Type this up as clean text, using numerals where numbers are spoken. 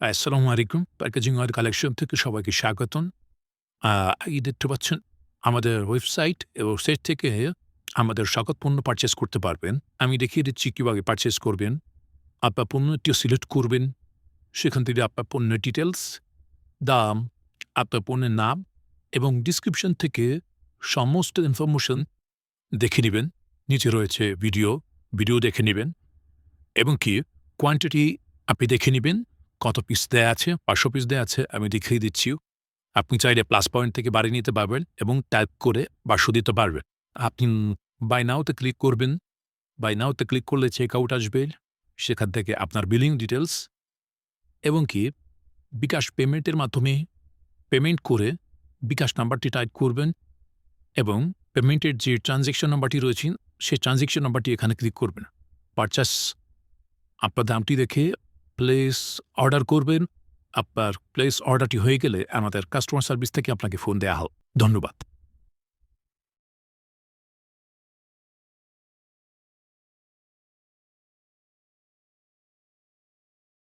আসসালামু আলাইকুম। Packaging oil collection থেকে সবাইকে স্বাগতম। এই দেখতে পাচ্ছেন আমাদের ওয়েবসাইট, এই ওয়েবসাইট থেকে আমাদের সকল পণ্য পারচেজ করতে পারবেন। আমি দেখিয়ে দিচ্ছি কিভাবে পারচেজ করবেন। আপনার পণ্যটি সিলেক্ট করবেন। সেখান থেকে আপনার পণ্যের ডিটেইলস, দাম, আপনার পণ্যের নাম এবং ডেসক্রিপশন থেকে সমস্ত ইনফরমেশন দেখে নিবেন। নিচে রয়েছে ভিডিও দেখে নিবেন এবং কি কোয়ান্টিটি আপনি দেখে নিবেন। কত পিস দেয়া আছে, ৫০০ পিস দেয়া আছে, আমি দেখিয়ে দিচ্ছি। আপনি চাইলে প্লাস পয়েন্ট থেকে বাড়িয়ে নিতে পারবেন এবং টাইপ করে ৫০০ দিতে পারবেন। আপনি বাই নাও তে ক্লিক করবেন। বাই নাও তে ক্লিক করলে চেক আউট আসবে। সেখান থেকে আপনার বিলিং ডিটেইলস এবং কি বিকাশ পেমেন্টের মাধ্যমে পেমেন্ট করে বিকাশ নাম্বারটি টাইপ করবেন এবং পেমেন্টের যে ট্রান্সেকশন নাম্বারটি রয়েছে, সেই ট্রান্সেকশন নাম্বারটি এখানে ক্লিক করবেন। পারচেজ আপনার দামটি দেখে প্লেস অর্ডার করবেন। আপনার প্লেস অর্ডারটি হয়ে গেলে আমাদের কাস্টমার সার্ভিস থেকে আপনাকে ফোন দেয়া হবে। ধন্যবাদ।